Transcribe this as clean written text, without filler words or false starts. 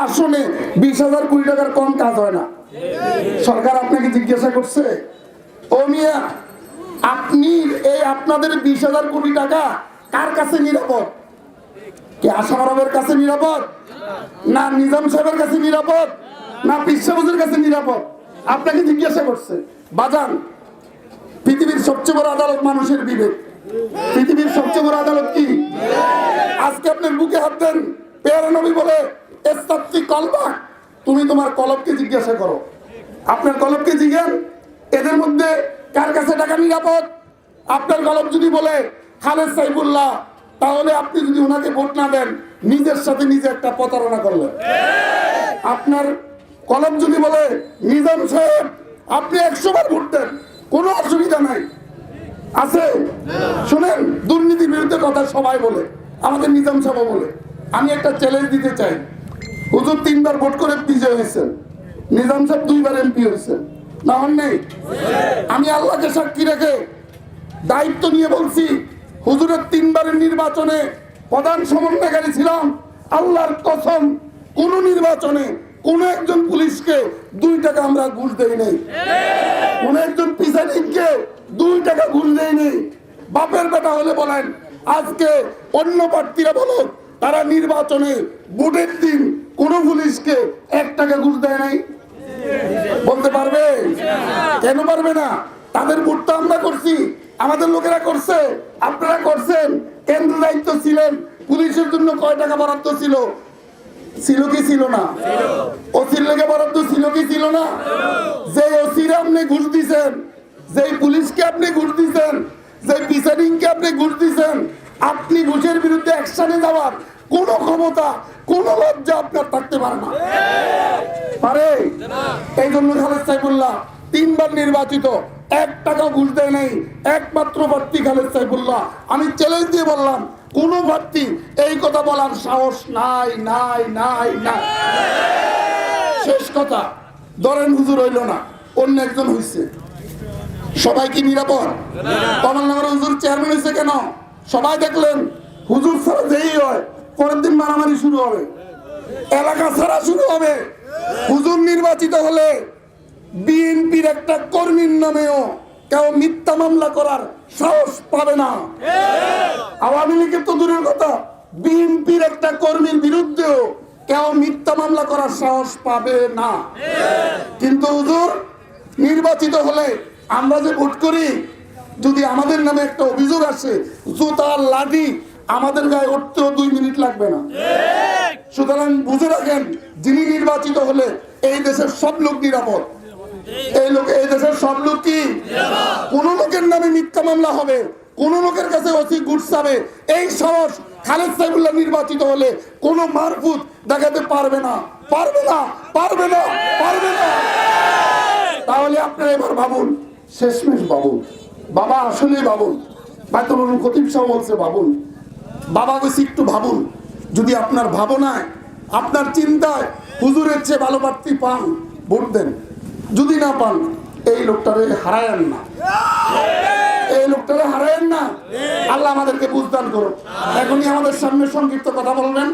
আসনে 20,000 কোটি টাকার কম কাজ হয় না। সরকার আপনাকে জিজ্ঞাসা করছে, ও মিয়া আপনি এই আপনাদের 20,000 কোটি টাকা কার কাছে নিরাপদ? কি আসাম আরবের কাছে নিরাপদ, না নিজাম সাহেবের কাছে নিরাপদ, না পিসাবুজের কাছে নিরাপদ? আপনাকে জিজ্ঞাসা করছে। বাজান, পৃথিবীর সবচেয়ে বড় আদালত মানুষের বিবেক। পৃথিবীর সবচেয়ে বড় আদালত কি? আজকে আপনার বুকে হাত দেন, পেয়ারা নবী বলে ইস্তাফতি কলবা, তুমি তোমার কলবকে জিজ্ঞাসা করো। আপনার কলবকে জিজ্ঞান এদের মধ্যে কার কাছে টাকা নিরাপদ। আপনার কলব যদি বলে খালেদ সাইফুল্লাহ, তাহলে আপনি যদি ওনাকে ভোট না দেন নিজের সাথে নিজে একটা প্রতারণা করলেন। আপনার কলম যদি বলে নিজাম সাহেব, আপনি 100 বার ভোট দেন, কোনো অসুবিধা নাই। আছে শুনেন, দুর্নীতির বিরুদ্ধে কথা সবাই বলে, আমাদের নিজাম সাহেব বলে। আমি একটা চ্যালেঞ্জ দিতে চাই, হুজুর 3 বার ভোট করে বিজয় হয়েছেন, নিজাম সাহেব 2 বার এমপি হয়েছেন, না হন নেই? আমি আল্লাহকে সাক্ষী রেখে দায়িত্ব নিয়ে বলছি, হুজুরের 3 বারের নির্বাচনে প্রধান সমন্বয়কারী ছিলাম। আল্লাহর কসম, কোন নির্বাচনে কোন একজন পুলিশকে 2 টাকা আমরা ঘুষ দেই নাই, কোন একজন প্রিসাইডিংকে 2 টাকা ঘুষ দেই নাই। বাপের বেটা হলে বলেন, আজকে অন্য প্রার্থীরা বলো তারা নির্বাচনে ভোটের দিন কোন পুলিশকে 1 টাকা ঘুষ দেয় নাই, বলতে পারবে? কেন পারবে না? তাদের ভোটটা আমরা করছি, আমাদের লোকেরা করছে, আপনারা করছেন। কেন্দ্র দায়িত্ব ছিলেন, পুলিশের জন্য কয় টাকা বরাদ্দ ছিল? ছিল কি ছিল না? ওসির লেগে বরাদ্দ ছিল কি ছিল না? যে ওসিরে আপনি ঘুষ দিচ্ছেন, যে পুলিশকে আপনি ঘুষ দিচ্ছেন, যে প্রিসাইডিংকে আপনি ঘুষ দিচ্ছেন, আপনি ঘুষের বিরুদ্ধে অ্যাকশনে যাওয়ার কোনো ক্ষমতা, কোনো লজ্জা আপনার থাকতে পারে না। পারে? এই জন্য খালেদ সাইফুল্লাহ 3 বার নির্বাচিত, 1 টাকা ঘুষ দেয় নাই, একমাত্র প্রার্থী খালেদ সাইফুল্লাহ। আমি চ্যালেঞ্জ দিয়ে বললাম, কোন প্রার্থী এই কথা বলার সাহস নাই নাই নাই নাই। শেষ কথা, ধরেন হুজুর হইল না, অন্য একজন হইছে, সবাই কি নিরাপদ? কমলনগর হুজুর চেয়ারম্যান হয়েছে কেন? সবাই দেখলেন হুজুর ছাড়া যেই হয় পরের দিন মারামারি শুরু হবে, এলাকা ছাড়া শুরু হবে। হুজুর নির্বাচিত হলে বিএনপির একটা কর্মীর নামেও কেউ মিথ্যা মামলা করার সাহস পাবে না। আওয়ামী লীগের তো দূরের কথা, বিএনপির একটা কর্মীর বিরুদ্ধেও কেউ মিথ্যা মামলা করার সাহস পাবে না। কিন্তু হুজুর নির্বাচিত হলে আমরা যে ভোট করি, যদি আমাদের নামে একটা অভিযোগ আসে, জুতার লাঠি আমাদের গায়ে উঠতেও 2 মিনিট লাগবে না। সুতরাং বুঝে রাখেন, যিনি নির্বাচিত হলে এই দেশের সব লোক নিরাপদ। এই দেশের সব লোক কি? কোন লোকের নামে মিথ্যা মামলা হবে, কোন লোকের কাছে ওসি ঘুষ চাবে, এই সাহস খালেদ সাইফুল্লাহ নির্বাচিত হলে কোন মারফুত দেখাতে পারবে না, পারবে না, পারবে না, পারবে না। তাহলে আপনারা এবার ভাবুন, শেষমেশ ভাবুন, বাবা আসলে ভাবুন, বাইতুল উলুম খতিব সাহেব বলছে ভাবুন, বাবা বলছে একটু ভাবুন। যদি আপনার ভাবনায়, আপনার চিন্তায় হুজুরের চেয়ে ভালো প্রার্থী পান, ভোট দেন। যদি না পান, এই লোকটারে হারায়েন না, এই লোকটারে হারায়েন না। আল্লাহ আমাদেরকে বুঝদান করুন। এখনই আমাদের সামনে সংক্ষিপ্ত কথা বলবেন।